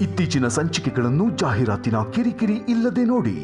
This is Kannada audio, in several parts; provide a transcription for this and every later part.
ಇತ್ತೀಚಿನ ಸಂಚಿಕೆಗಳನ್ನು ಜಾಹೀರಾತಿನ ಕಿರಿಕಿರಿ ಇಲ್ಲದೆ ನೋಡಿ.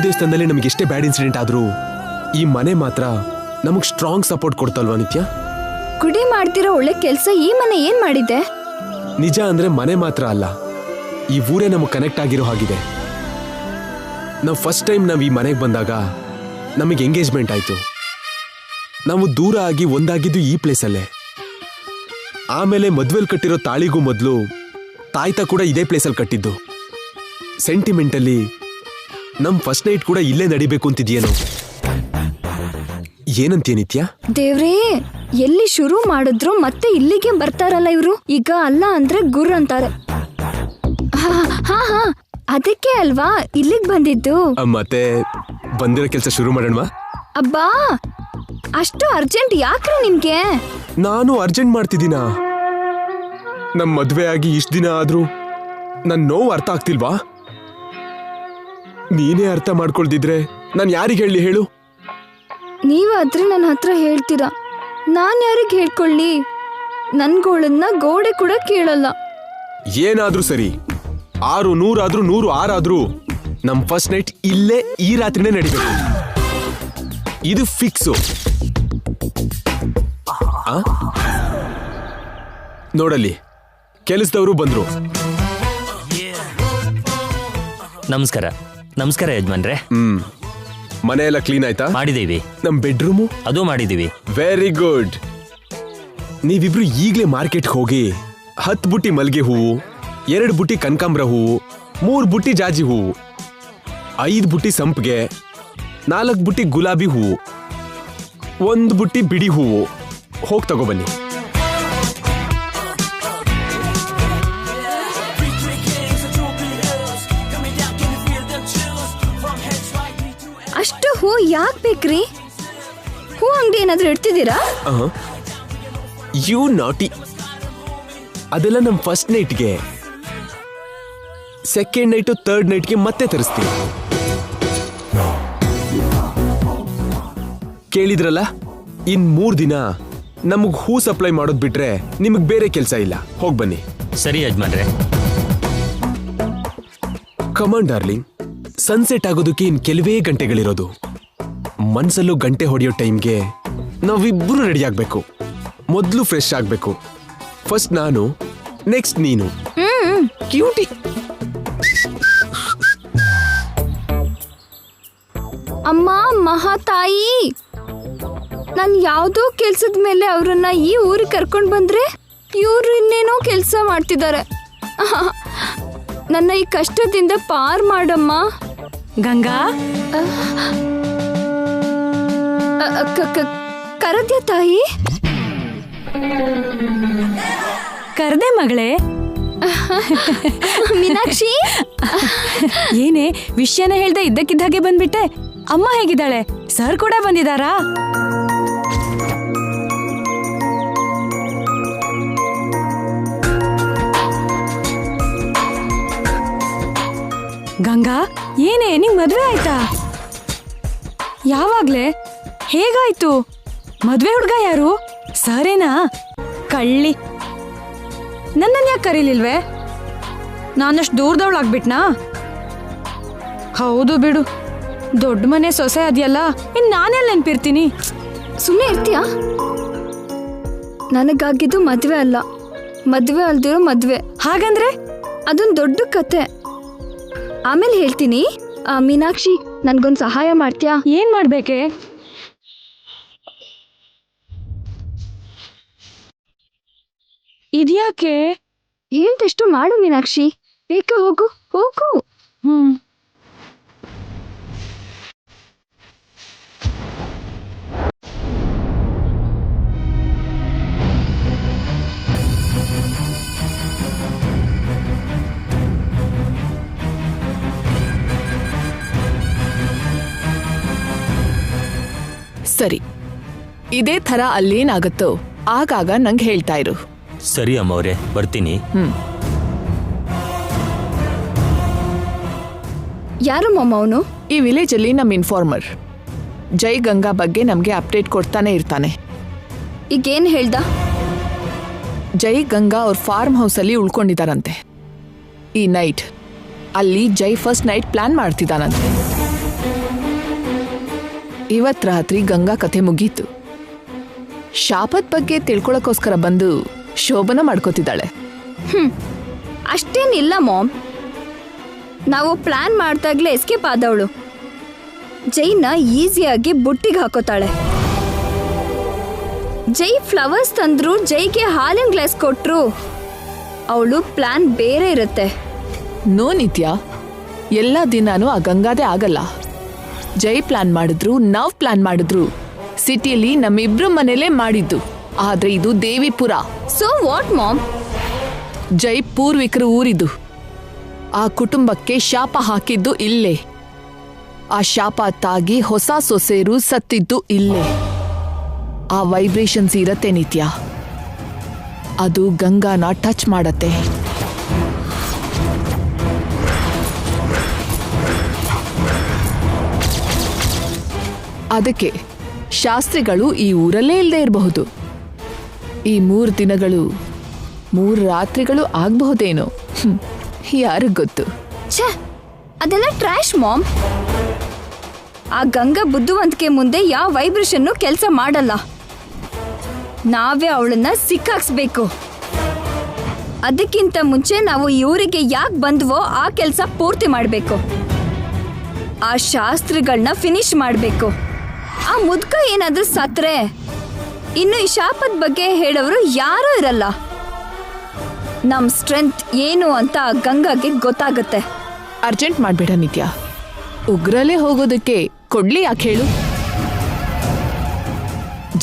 ದೇವಸ್ಥಾನದಲ್ಲಿ ನಮಗೆ ಎಷ್ಟೇ ಬ್ಯಾಡ್ ಇನ್ಸಿಡೆಂಟ್ ಆದ್ರೂ ಈ ಮನೆ ಮಾತ್ರ ನಮಗ್ ಸ್ಟ್ರಾಂಗ್ ಸಪೋರ್ಟ್ ಕೊಡ್ತಲ್ವಾ ನಿತ್ಯ? ಗುಡಿ ಮಾಡ್ತಿರೋ ಒಳ್ಳೆ ಕೆಲಸ ಈ ಮನೆ ಏನ್ ಮಾಡಿದೆ? ನಿಜ ಅಂದ್ರೆ ಮನೆ ಮಾತ್ರ ಅಲ್ಲ, ಈ ಊರೇ ನಮಗ್ ಕನೆಕ್ಟ್ ಆಗಿರೋ ಹಾಗಿದೆ. ನಾವು ಫಸ್ಟ್ ಟೈಮ್ ನಾವು ಈ ಮನೆಗೆ ಬಂದಾಗ ನಮಗೆ ಎಂಗೇಜ್ಮೆಂಟ್ ಆಯ್ತು. ನಾವು ದೂರ ಆಗಿ ಒಂದಾಗಿದ್ದು ಈ ಪ್ಲೇಸಲ್ಲೇ. ಆಮೇಲೆ ಮದ್ವೆಲ್ ಕಟ್ಟಿರೋ ತಾಳಿಗೂ ಮೊದಲು ತಾಯ್ತ ಕೂಡ ಇದೇ ಪ್ಲೇಸಲ್ಲಿ ಕಟ್ಟಿದ್ದು. ಸೆಂಟಿಮೆಂಟಲ್ಲಿ ನಮ್ ಫಸ್ಟ್ ನೈಟ್ ಕೂಡ ಇಲ್ಲೇ ನಡಿಬೇಕು ಅಂತಿದ್ಯೇನೋ. ಏನಂತೀಯ ನಿತ್ಯ? ದೇವ್ರೇ, ಎಲ್ಲಿ ಶುರು ಮಾಡಿದ್ರು ಮತ್ತೆ ಇಲ್ಲಿಗೆ ಬರ್ತಾರಲ್ಲ ಇವ್ರು. ಈಗ ಅಲ್ಲ ಅಂದ್ರೆ ಗುರ್ ಅಂತಾರೆ. ಹಾ ಅದಕ್ಕೆ ಅಲ್ವಾ ಇಲ್ಲಿಗೆ ಬಂದಿದ್ದು. ಮತ್ತೆ ಬಂದಿರೋ ಕೆಲಸ ಶುರು ಮಾಡೋಣವಾ? ಅಬ್ಬಾ, ಅಷ್ಟು ಅರ್ಜೆಂಟ್ ಯಾಕ್ರೆ ನಿಮ್ಗೆ? ನಾನು ಅರ್ಜೆಂಟ್ ಮಾಡ್ತಿದ್ದೀನ? ನಮ್ ಮದ್ವೆ ಆಗಿ ಇಷ್ಟ ದಿನ ಆದ್ರೂ ನನ್ ನೋವು ಅರ್ಥ ಆಗ್ತಿಲ್ವಾ? ನೀನೇ ಅರ್ಥ ಮಾಡ್ಕೊಳ್ದಿದ್ರೆ ನಾನು ಯಾರಿಗೆ ಹೇಳಿ ಹೇಳು? ನೀವಾದ್ರೆ ನನ್ನ ಹತ್ರ ಹೇಳ್ತೀರಾ, ನಾನ್ ಯಾರಿಗೆ ಹೇಳ್ಕೊಳ್ಳಿ? ನನ್ಗೋಳನ್ನ ಗೋಡೆ ಕೂಡ ಕೇಳಲ್ಲ. ಏನಾದ್ರೂ ಸರಿ, 600 ಆದ್ರೂ 106 ಆದ್ರೂ ನಮ್ ಫಸ್ಟ್ ನೈಟ್ ಇಲ್ಲೇ ಈ ರಾತ್ರಿನೇ ನಡಿಬೇಕು. ಇದು ಫಿಕ್ಸು. ನೋಡಲ್ಲಿ ಕೆಲಸದವರು ಬಂದ್ರು. ನಮಸ್ಕಾರ. ನಮಸ್ಕಾರ ಯಜಮಾನ್ರೆ. ಮನೆ ಎಲ್ಲ ಕ್ಲೀನ್ ಆಯ್ತಾ? ಮಾಡಿದೀವಿ. ನಮ್ ಬೆಡ್ರೂಮು ಅದು ಮಾಡಿದೀವಿ. Very good. ನೀವಿಬ್ರು ಈಗ್ಲೇ ಮಾರ್ಕೆಟ್ ಹೋಗಿ 10 ಬುಟ್ಟಿ ಮಲ್ಗೆ ಹೂವು, 2 ಬುಟ್ಟಿ ಕನಕಾಂಬ್ರ ಹೂವು, 3 ಬುಟ್ಟಿ ಜಾಜಿ ಹೂವು, 5 ಬುಟ್ಟಿ ಸಂಪಿಗೆ, 4 ಬುಟ್ಟಿ ಗುಲಾಬಿ ಹೂವು, 1 ಬುಟ್ಟಿ ಬಿಡಿ ಹೂವು ಹೋಗಿ ತಗೊಬನ್ನಿ. ಅಷ್ಟು ಹೂ ಯಾಕೆ ಬೇಕ್ರಿ? ಹೂ ಅಂಗಡಿ ಏನಾದ್ರೂ ಇಡ್ತಿದ್ದೀರಾ? You naughty. ಅದೆಲ್ಲ ನಮ್ ಫಸ್ಟ್ ನೈಟ್ಗೆ. ಸೆಕೆಂಡ್ ನೈಟು ಥರ್ಡ್ ನೈಟ್ಗೆ ಮತ್ತೆ ತರಿಸ್ತೀವಿ. ಕೇಳಿದ್ರಲ್ಲ, ಇನ್ 3 ದಿನ ನಮಗ್ ಹೂ ಸಪ್ಲೈ ಮಾಡೋದ್ ಬಿಟ್ರೆ ನಿಮಗ್ ಬೇರೆ ಕೆಲಸ ಇಲ್ಲ. ಹೋಗ್ ಬನ್ನಿ. ಸರಿ ಯಜಮಾನ್ರೆ. ಕಮಾನ್ ಡಾರ್ಲಿಂಗ್, ಸನ್ಸೆಟ್ ಆಗೋದಕ್ಕೆ ಇನ್ ಕೆಲವೇ ಗಂಟೆಗಳಿರೋದು. ಮನ್ಸಲ್ಲೂ ಗಂಟೆ ಹೊಡೆಯೋ ಟೈಮ್ಗೆ ನಾವಿಬ್ಬರು ರೆಡಿ ಆಗ್ಬೇಕು. ಮೊದಲು ಫ್ರೆಶ್ ಆಗ್ಬೇಕು. ಫಸ್ಟ್ ನಾನು, ನೆಕ್ಸ್ಟ್ ನೀನು. ಕ್ಯೂಟಿ. ಅಮ್ಮ ಮಹಾತಾಯಿ, ನಾನು ಯಾವುದೋ ಕೆಲ್ಸದ ಮೇಲೆ ಅವ್ರನ್ನ ಈ ಊರಿಗೆ ಕರ್ಕೊಂಡು ಬಂದ್ರೆ ಇವ್ರು ಇನ್ನೇನೋ ಕೆಲಸ ಮಾಡ್ತಿದ್ದಾರೆ. ನನ್ನ ಈ ಕಷ್ಟದಿಂದ ಪಾರ್ ಮಾಡಮ್ಮ. ಗಂಗಾ, ಕರದ್ಯ ತಾಯಿ? ಕರ್ದೆ ಮಗಳೇ. ಮೀನಾಕ್ಷಿ, ಏನೇ ವಿಷಯನ ಹೇಳ್ದೆ ಇದ್ದಕ್ಕಿದ್ದಾಗೆ ಬಂದ್ಬಿಟ್ಟೆ. ಅಮ್ಮ ಹೇಗಿದ್ದಾಳೆ? ಸರ್ ಕೂಡ ಬಂದಿದಾರಾ? ಗಂಗಾ, ಏನೇ ನಿಂಗ್ ಮದ್ವೆ ಆಯ್ತಾ? ಯಾವಾಗ್ಲೇ? ಹೇಗಾಯ್ತು? ಮದ್ವೆ ಹುಡ್ಗ ಯಾರು? ಸರೇನಾ? ಕಳ್ಳಿ, ನನ್ನನ್ ಯಾಕೆ ಕರೀಲಿಲ್ವೇ? ನಾನಷ್ಟು ದೂರದವಳಾಗ್ಬಿಟ್ನಾ? ಹೌದು ಬಿಡು, ದೊಡ್ಡ ಮನೆ ಸೊಸೆ ಅದೆಯಲ್ಲ, ಇನ್ ನಾನೆಲ್ಲ ನೆನ್ಪಿರ್ತೀನಿ. ಸುಮ್ಮನೆ ಇರ್ತೀಯಾ? ನನಗಾಗಿದ್ದು ಮದ್ವೆ ಅಲ್ಲ, ಮದ್ವೆ ಅಲ್ದಿರೋ ಮದ್ವೆ. ಹಾಗಂದ್ರೆ ಅದೊಂದು ದೊಡ್ಡ ಕತೆ, ಆಮೇಲೆ ಹೇಳ್ತೀನಿ. ಮೀನಾಕ್ಷಿ, ನನ್ಗೊಂದು ಸಹಾಯ ಮಾಡ್ತೀಯಾ? ಏನ್ ಮಾಡ್ಬೇಕೆ? ಇದ್ಯಾಕೆ? ಹೇಳ್ದಷ್ಟು ಮಾಡು ಮೀನಾಕ್ಷಿ, ಬೇಗ ಹೋಗು ಹೋಗು. ಸರಿ, ಇದೇ ಥರ ಅಲ್ಲೇನಾಗತ್ತೋ ಆಗಾಗ ನಂಗೆ ಹೇಳ್ತಾ ಇರು. ಸರಿ ಅಮ್ಮವ್ರೆ, ಬರ್ತೀನಿ. ಯಾರು ಮಾಮ ಅವನು? ಈ ವಿಲೇಜಲ್ಲಿ ನಮ್ಮ ಇನ್ಫಾರ್ಮರ್ ಜೈ ಗಂಗಾ ಬಗ್ಗೆ ನಮಗೆ ಅಪ್ಡೇಟ್ ಕೊಡ್ತಾನೆ ಇರ್ತಾನೆ. ಈಗೇನು ಹೇಳ್ದ? ಜೈ ಗಂಗಾ ಅವ್ರ ಫಾರ್ಮ್ ಹೌಸಲ್ಲಿ ಉಳ್ಕೊಂಡಿದ್ದಾರಂತೆ. ಈ ನೈಟ್ ಅಲ್ಲಿ ಜೈ ಫಸ್ಟ್ ನೈಟ್ ಪ್ಲಾನ್ ಮಾಡ್ತಿದ್ದಾನಂತೆ. ಇವತ್ತು ರಾತ್ರಿ ಗಂಗಾ ಕಥೆ ಮುಗೀತು. ಶಾಪದ ಬಗ್ಗೆ ತಿಳ್ಕೊಳಕ್ಕೋಸ್ಕರ ಬಂದು ಶೋಭನ ಮಾಡ್ಕೋತಿದ್ದಾಳೆ. ಅಷ್ಟೇನಿಲ್ಲ ಮಾಮ್, ನಾವು ಪ್ಲಾನ್ ಮಾಡ್ದಾಗ್ಲೇ ಎಸ್ಕೇಪ್ ಆದವಳು. ಜೈನ ಈಸಿಯಾಗಿ ಬುಟ್ಟಿಗೆ ಹಾಕೋತಾಳೆ. ಜೈ ಫ್ಲವರ್ಸ್ ತಂದ್ರು, ಜೈಗೆ ಹಾಲಿನ ಗ್ಲಾಸ್ ಕೊಟ್ರು, ಅವಳು ಪ್ಲಾನ್ ಬೇರೆ ಇರುತ್ತೆ. ನೋ ನಿತ್ಯ, ಎಲ್ಲ ದಿನಾನೂ ಆ ಗಂಗಾದೇ ಆಗಲ್ಲ. ಜೈ ಪ್ಲಾನ್ ಮಾಡಿದ್ರು, ನಾವ್ ಪ್ಲಾನ್ ಮಾಡಿದ್ರು, ಸಿಟಿಯಲ್ಲಿ ನಮ್ಮಿಬ್ರು ಮನೇಲೇ ಮಾಡಿದ್ದು. ಆದ್ರೆ ಇದು ದೇವಿಪುರ. So what mom? ಜೈ ಪೂರ್ವಿಕರ ಊರಿದು. ಆ ಕುಟುಂಬಕ್ಕೆ ಶಾಪ ಹಾಕಿದ್ದು ಇಲ್ಲೇ. ಆ ಶಾಪ ತಾಗಿ ಹೊಸ ಸೊಸೆರು ಸತ್ತಿದ್ದು ಇಲ್ಲೇ. ಆ ವೈಬ್ರೇಷನ್ಸ್ ಇರತ್ತೆ ನಿತ್ಯ, ಅದು ಗಂಗಾನ ಟಚ್ ಮಾಡತ್ತೆ. ಅದಕ್ಕೆ ಶಾಸ್ತ್ರಿಗಳು ಈ ಊರಲ್ಲೇ ಇಲ್ಲದೆ ಇರಬಹುದು. ಈ 3 ದಿನಗಳು 3 ರಾತ್ರಿಗಳು ಆಗಬಹುದೇನೋ, ಯಾರಿಗ್ ಗೊತ್ತು. ಛೇ, ಅದೆಲ್ಲ ಟ್ರ್ಯಾಶ್ ಮಾಮ್. ಆ ಗಂಗಾ ಬುದ್ಧಿವಂತಿಕೆ ಮುಂದೆ ಯಾವ ವೈಬ್ರೇಷನ್ನು ಕೆಲಸ ಮಾಡಲ್ಲ. ನಾವೇ ಅವಳನ್ನ ಸಿಕ್ಕಾಕ್ಸ್ಬೇಕು. ಅದಕ್ಕಿಂತ ಮುಂಚೆ ನಾವು ಈ ಊರಿಗೆ ಯಾಕೆ ಬಂದ್ವೋ ಆ ಕೆಲಸ ಪೂರ್ತಿ ಮಾಡಬೇಕು. ಆ ಶಾಸ್ತ್ರಿಗಳನ್ನ ಫಿನಿಶ್ ಮಾಡಬೇಕು. ಆ ಮುದ್ಕ ಏನಾದ್ರೂ ಸತ್ರೆ ಇನ್ನು ಈ ಶಾಪದ ಬಗ್ಗೆ ಹೇಳೋರು ಯಾರೂ ಇರಲ್ಲ. ನಮ್ ಸ್ಟ್ರೆಂತ್ ಏನು ಅಂತ ಆ ಗಂಗಾಗೆ ಗೊತ್ತಾಗುತ್ತೆ. ಅರ್ಜೆಂಟ್ ಮಾಡ್ಬೇಡ ನಿತ್ಯ, ಉಗ್ರಲ್ಲೇ ಹೋಗೋದಕ್ಕೆ ಕೊಡ್ಲಿ ಯಾಕೆ ಹೇಳು.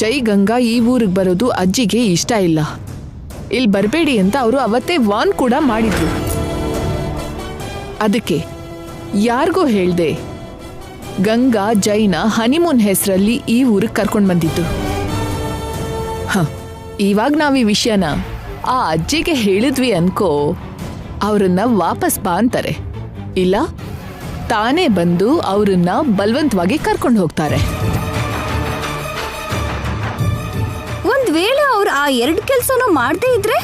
ಜೈ ಗಂಗಾ ಈ ಊರಿಗೆ ಬರೋದು ಅಜ್ಜಿಗೆ ಇಷ್ಟ ಇಲ್ಲ. ಇಲ್ಲಿ ಬರಬೇಡಿ ಅಂತ ಅವರು ಅವತ್ತೇ ವಾರ್ನ್ ಕೂಡ ಮಾಡಿದ್ರು. ಅದಕ್ಕೆ ಯಾರಿಗೂ ಹೇಳ್ದೆ ಗಂಗಾ ಜೈನ ಹನಿಮೂನ್ ಹೆಸರಲ್ಲಿ ಈ ಊರಿಗೆ ಕರ್ಕೊಂಡು ಬಂದಿದ್ದು. ಇವಾಗ ನಾವ್ ಈ ವಿಷಯನ ಆ ಅಜ್ಜಿಗೆ ಹೇಳಿದ್ವಿ ಅನ್ಕೋ, ಅವ್ರನ್ನ ವಾಪಸ್ ಬಾ ಅಂತಾರೆ. ಇಲ್ಲ, ತಾನೇ ಬಂದು ಅವ್ರನ್ನ ಬಲವಂತವಾಗಿ ಕರ್ಕೊಂಡು ಹೋಗ್ತಾರೆ. ಒಂದ್ ವೇಳೆ ಅವ್ರು ಆ 2 ಕೆಲ್ಸನೂ ಮಾಡದೇ ಇದ್ರೆ?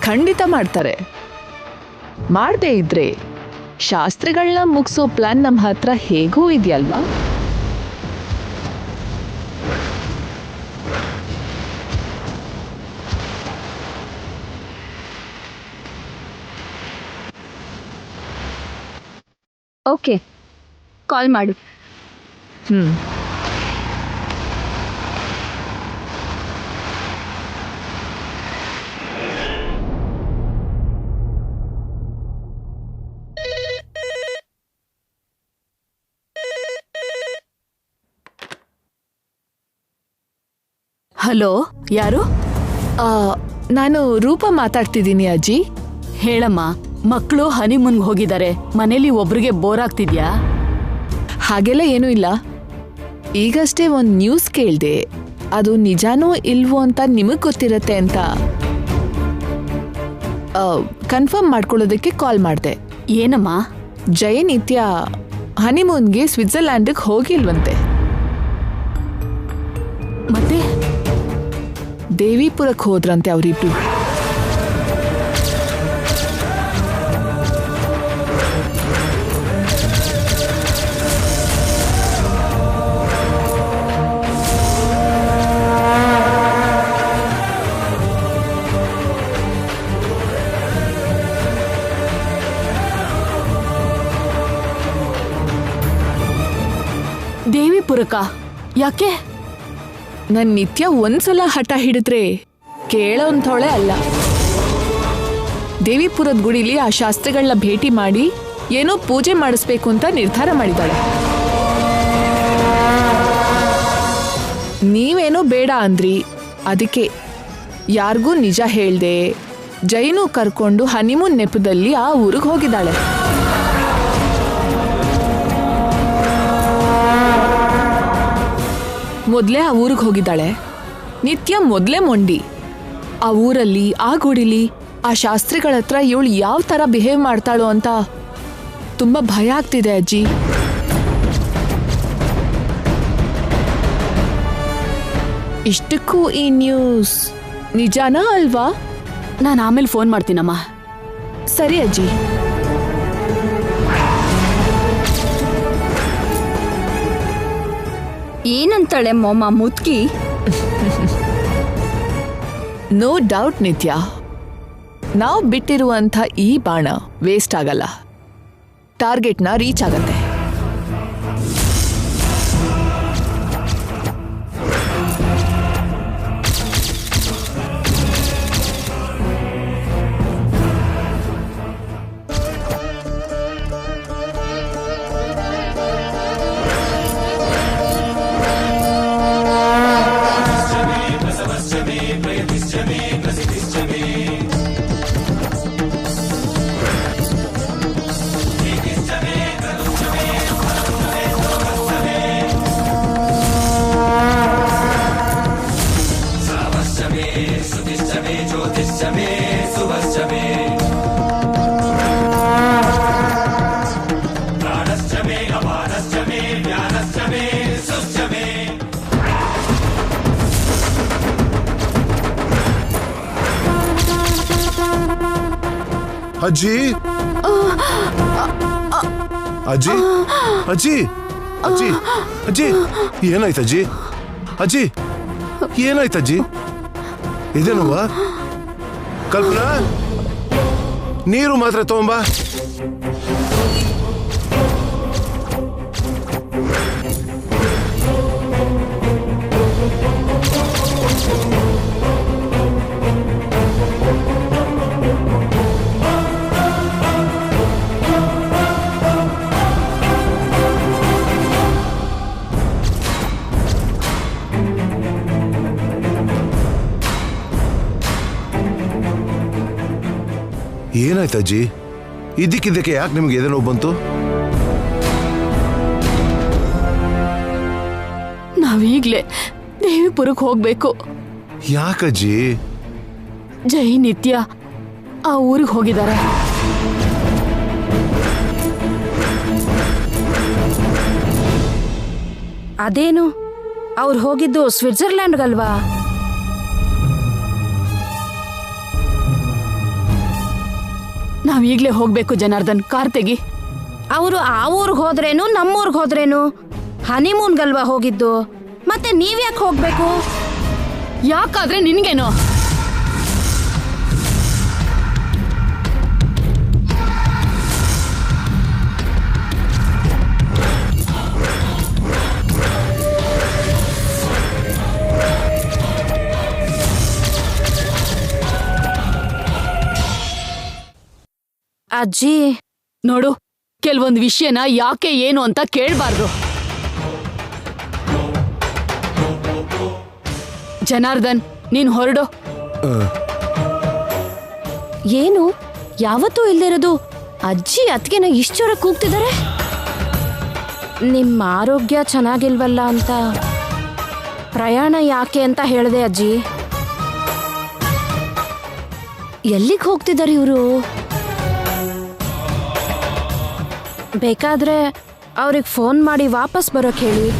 ಖಂಡಿತ ಮಾಡ್ತಾರೆ. ಮಾಡದೇ ಇದ್ರೆ ಶಾಸ್ತ್ರಿಗಳನ್ನ ಮುಗಿಸೋ ಪ್ಲಾನ್ ನಮ್ಮ ಹತ್ರ ಹೇಗೂ ಇದೆಯಲ್ವಾ. ಓಕೆ, ಕಾಲ್ ಮಾಡು. ಹಲೋ, ಯಾರು? ನಾನು ರೂಪ ಮಾತಾಡ್ತಿದ್ದೀನಿ ಅಜ್ಜಿ. ಹೇಳಮ್ಮ, ಮಕ್ಕಳು ಹನಿಮೂನ್ಗೆ ಹೋಗಿದ್ದಾರೆ, ಮನೇಲಿ ಒಬ್ರಿಗೆ ಬೋರ್ ಆಗ್ತಿದ್ಯಾ? ಹಾಗೆಲ್ಲ ಏನೂ ಇಲ್ಲ. ಈಗಷ್ಟೇ ಒಂದು ನ್ಯೂಸ್ ಕೇಳ್ದೆ, ಅದು ನಿಜಾನೋ ಇಲ್ವೋ ಅಂತ ನಿಮಗ್ ಗೊತ್ತಿರತ್ತೆ ಅಂತ ಕನ್ಫರ್ಮ್ ಮಾಡ್ಕೊಳ್ಳೋದಕ್ಕೆ ಕಾಲ್ ಮಾಡಿದೆ. ಏನಮ್ಮ? ಜಯನಿತ್ಯ ಹನಿಮೂನ್ಗೆ ಸ್ವಿಟ್ಜರ್ಲ್ಯಾಂಡ್ಗೆ ಹೋಗಿಲ್ವಂತೆ. ಮತ್ತೆ ದೇವಿಪುರಕ್ಕೆ ಹೋದ್ರಂತೆ ಅವರಿಬ್ರು. ದೇವಿಪುರಕ್ಕ? ಯಾಕೆ? ನನ್ ನಿತ್ಯ ಒಂದ್ಸಲ ಹಠ ಹಿಡಿದ್ರೆ ಕೇಳೋಂಥೋಳೆ ಅಲ್ಲ. ದೇವಿಪುರದ ಗುಡಿಲಿ ಆ ಶಾಸ್ತ್ರಿಗಳನ್ನ ಭೇಟಿ ಮಾಡಿ ಏನೋ ಪೂಜೆ ಮಾಡಿಸ್ಬೇಕು ಅಂತ ನಿರ್ಧಾರ ಮಾಡಿದಾಳೆ. ನೀವೇನೋ ಬೇಡ ಅಂದ್ರಿ, ಅದಕ್ಕೆ ಯಾರಿಗೂ ನಿಜ ಹೇಳ್ದೆ ಜೈನು ಕರ್ಕೊಂಡು ಹನಿಮೂನ್ ನೆಪದಲ್ಲಿ ಆ ಊರಿಗೆ ಹೋಗಿದ್ದಾಳೆ. ಮೊದ್ಲೇ ಆ ಊರಿಗೆ ಹೋಗಿದ್ದಾಳೆ. ನಿತ್ಯ ಮೊದ್ಲೇ ಮೊಂಡಿ. ಆ ಊರಲ್ಲಿ, ಆ ಗುಡಿಲಿ, ಆ ಶಾಸ್ತ್ರಿಗಳ ಹತ್ರ ಇವಳು ಯಾವ ತರ ಬಿಹೇವ್ ಮಾಡ್ತಾಳೋ ಅಂತ ತುಂಬಾ ಭಯ ಆಗ್ತಿದೆ ಅಜ್ಜಿ. ಇಷ್ಟಕ್ಕೂ ಈ ನ್ಯೂಸ್ ನಿಜಾನಾ ಅಲ್ವಾ? ನಾನು ಆಮೇಲೆ ಫೋನ್ ಮಾಡ್ತೀನಮ್ಮ. ಸರಿ ಅಜ್ಜಿ. ಏನಂತಾಳೆ ಮೊಮ್ಮ ಮುದ್ಕಿ? ನೋ ಡೌಟ್ ನಿತ್ಯ, ನಾವು ಬಿಟ್ಟಿರುವಂಥ ಈ ಬಾಣ ವೇಸ್ಟ್ ಆಗಲ್ಲ, ಟಾರ್ಗೆಟ್ನ ರೀಚ್ ಆಗತ್ತೆ. ಅಜ್ಜಿ ಅಜ್ಜಿ ಅಜ್ಜಿ ಅಜ್ಜಿ ಅಜ್ಜಿ ಏನಾಯ್ತಜ್ಜಿ? ಅಜ್ಜಿ ಏನಾಯ್ತಜ್ಜಿ? ಇದೇನವ್ವ? ಕಲ್ಪನಾ, ನೀರು ಮಾತ್ರ ತಗೊಂಬ. ಏನಾಯ್ತಜ್ಜಿ? ಇದಕ್ಕಿದ್ದಕ್ಕೆ ಯಾಕೆ ನಿಮ್ಗೆ ಎದೆ ನೋವು ಬಂತು? ನಾವೀಗ್ಲೇ ದೇವಿಪುರಕ್ಕೆ ಹೋಗ್ಬೇಕು. ಯಾಕಜ್ಜಿ? ಜೈ ನಿತ್ಯ ಆ ಊರಿಗೆ ಹೋಗಿದ್ದಾರೆ. ಅದೇನು, ಅವ್ರು ಹೋಗಿದ್ದು ಸ್ವಿಟ್ಜರ್ಲ್ಯಾಂಡ್ಗಲ್ವಾ? ನಾವೀಗ್ಲೇ ಹೋಗ್ಬೇಕು ಜನಾರ್ದನ್, ಕಾರ್ ತೆಗಿ. ಅವರು ಆ ಊರಿಗೆ ಹೋದ್ರೇನು ನಮ್ಮೂರ್ಗೆ ಹೋದ್ರೇನು? ಹನಿಮೂನ್ಗಲ್ವಾ ಹೋಗಿದ್ದು? ಮತ್ತೆ ನೀವ್ಯಾಕೆ ಹೋಗ್ಬೇಕು? ಯಾಕಾದ್ರೆ ನಿನ್ಗೇನೋ? ಅಜ್ಜಿ ನೋಡು, ಕೆಲವೊಂದು ವಿಷಯನ ಯಾಕೆ ಏನು ಅಂತ ಕೇಳಬಾರ್ದು. ಜನಾರ್ದನ್ ನೀನ್ ಹೊರಡು. ಏನು ಯಾವತ್ತೂ ಇಲ್ದಿರೋದು ಅಜ್ಜಿ ಅತ್ತಿಗೆನ ಇಷ್ಟು ಜೋರ ಕೂಗ್ತಿದ್ದಾರೆ? ನಿಮ್ಮ ಆರೋಗ್ಯ ಚೆನ್ನಾಗಿಲ್ವಲ್ಲ ಅಂತ ಪ್ರಯಾಣ ಯಾಕೆ ಅಂತ ಹೇಳಿದೆ ಅಜ್ಜಿ. ಎಲ್ಲಿಗೆ ಹೋಗ್ತಿದ್ದಾರೆ ಇವರು? ಬೇಕಾದ್ರೆ ಅವ್ರಿಗೆ ಫೋನ್ ಮಾಡಿ ವಾಪಸ್ ಬರೋಕ್ ಹೇಳಿ.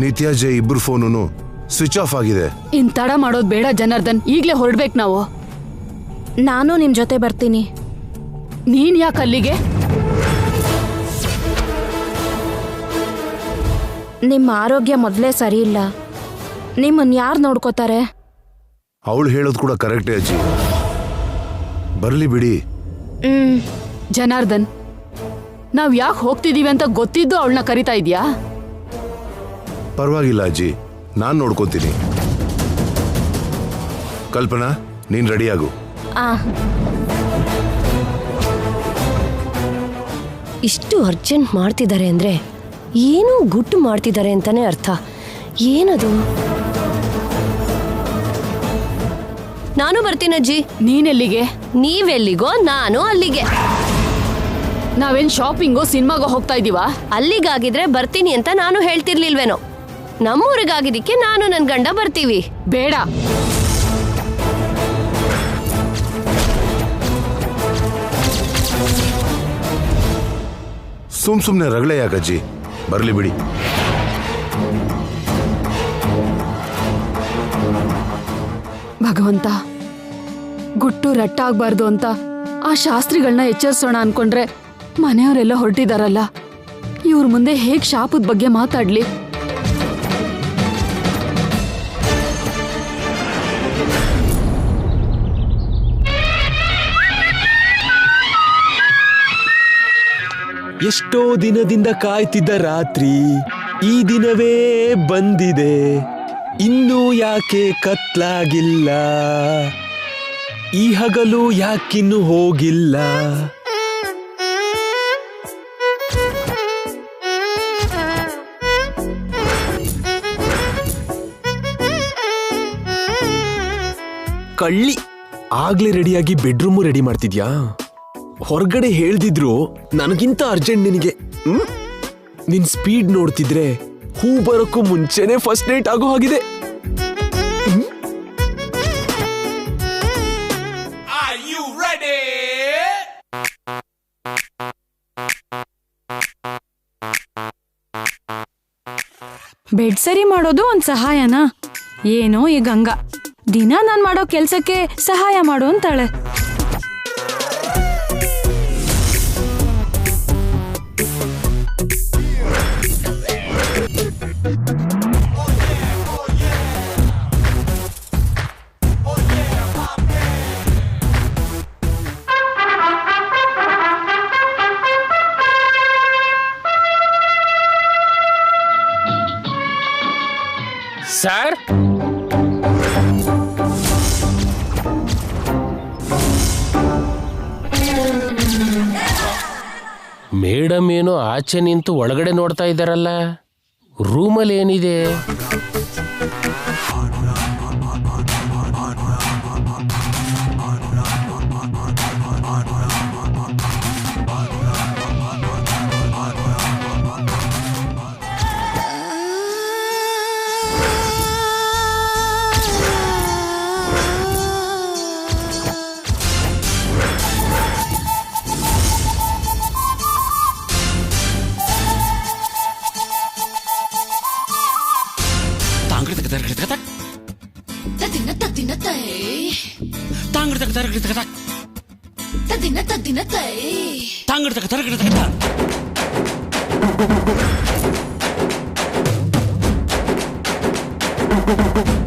ನಿತ್ಯ ಜೈ ಇಬ್ರು ಫೋನು ಸ್ವಿಚ್ ಆಫ್ ಆಗಿದೆ. ಇನ್ ತಡ ಮಾಡೋದ್ ಬೇಡ ಜನಾರ್ದನ್, ಈಗ್ಲೇ ಹೊರಡ್ಬೇಕು ನಾವು. ನಾನು ನಿಮ್ ಜೊತೆ ಬರ್ತೀನಿ. ನೀನ್ ಯಾಕೆ ಅಲ್ಲಿಗೆ? ನಿಮ್ಮ ಆರೋಗ್ಯ ಮೊದಲೇ ಸರಿ ಇಲ್ಲ. ನಿಮ್ಮನ್ನ ಯಾರು ನೋಡ್ಕೋತಾರೆ? ಅವಳು ಹೇಳೋದು ಕೂಡ ಕರೆಕ್ಟೇ ಅಜ್ಜಿ. ಬರ್ಲಿ ಬಿಡಿ. ಜನಾರ್ದನ್, ನಾವ್ ಯಾಕೆ ಹೋಗ್ತಿದೀವಿ ಅಂತ ಗೊತ್ತಿದ್ದು ಅವಳನ್ನ ಕರಿತಾ ಇದ್ಯಾ? ಪರವಾಗಿಲ್ಲ ಅಜ್ಜಿ, ನಾನ್ ನೋಡ್ಕೋತೀನಿ. ಕಲ್ಪನಾ, ನೀನ್ ರೆಡಿಯಾಗು. ಇಷ್ಟು ಅರ್ಜೆಂಟ್ ಮಾಡ್ತಿದ್ದಾರೆ ಅಂದ್ರೆ ಏನೋ ಗುಟ್ಟು ಮಾಡ್ತಿದ್ದಾರೆ ಅಂತಾನೆ ಅರ್ಥ. ಏನದು? ನಾನು ಬರ್ತೀನಜ್ಜಿ. ನೀನೆಲ್ಲಿಗೆ? ನೀವೆಲ್ಲಿಗೋ ನಾನು ಅಲ್ಲಿಗೆ. ನಾವೇನ್ ಶಾಪಿಂಗೋ ಸಿನಿಮಾಗೋ ಹೋಗ್ತಾ ಇದೀವಾ? ಅಲ್ಲಿಗಾಗಿದ್ರೆ ಬರ್ತೀನಿ ಅಂತ ನಾನು ಹೇಳ್ತಿರ್ಲಿಲ್ವೇನೋ. ನಮ್ಮೂರಿಗಾಗಿದ್ದಕ್ಕೆ ನಾನು ನನ್ ಗಂಡ ಬರ್ತೀವಿ. ಬೇಡ. ಸುಮ್ನೆ ರಗಳೆ ಯಾಕಜ್ಜಿ, ಬರ್ಲಿ ಬಿಡಿ. ಭಗವಂತ, ಗುಟ್ಟು ರಟ್ಟಾಗ್ಬಾರ್ದು ಅಂತ ಆ ಶಾಸ್ತ್ರಿಗಳನ್ನ ಎಚ್ಚರಿಸೋಣ ಅನ್ಕೊಂಡ್ರೆ ಮನೆಯವರೆಲ್ಲ ಹೊರಟಿದಾರಲ್ಲ. ಇವ್ರ ಮುಂದೆ ಹೇಗ್ ಶಾಪದ ಬಗ್ಗೆ ಮಾತಾಡ್ಲಿ? ಎಷ್ಟೋ ದಿನದಿಂದ ಕಾಯ್ತಿದ್ದ ರಾತ್ರಿ ಈ ದಿನವೇ ಬಂದಿದೆ. ಇನ್ನೂ ಯಾಕೆ ಕತ್ಲಾಗಿಲ್ಲ? ಈ ಹಗಲು ಯಾಕಿನ್ನು ಹೋಗಿಲ್ಲ? ಕಳ್ಳಿ, ಆಗ್ಲೇ ರೆಡಿಯಾಗಿ ಬೆಡ್ರೂಮು ರೆಡಿ ಮಾಡ್ತಿದ್ಯಾ? ಹೊರಗಡೆ ಹೇಳ್ದಿದ್ರು ನನಗಿಂತ ಅರ್ಜೆಂಟ್ ನಿನಗೆ. ನಿನ್ ಸ್ಪೀಡ್ ನೋಡ್ತಿದ್ರೆ ಹೂ ಬರೋಕ್ಕೂ ಮುಂಚೆನೆ ಫಸ್ಟ್ ನೈಟ್ ಆಗೋ ಹಾಗಿದೆ. ಬೆಡ್ ಸರಿ ಮಾಡೋದು ಒಂದ್ ಸಹಾಯನಾ? ಏನೋ ಈ ಗಂಗಾ ದಿನ ನಾನ್ ಮಾಡೋ ಕೆಲ್ಸಕ್ಕೆ ಸಹಾಯ ಮಾಡು ಅಂತಾಳೆ. ಸರ್, ಮೇಡಮ್ ಏನೋ ಆಚೆ ನಿಂತು ಒಳಗಡೆ ನೋಡ್ತಾ ಇದ್ದಾರಲ್ಲ, ರೂಮಲ್ಲಿ ಏನಿದೆ? Thank you.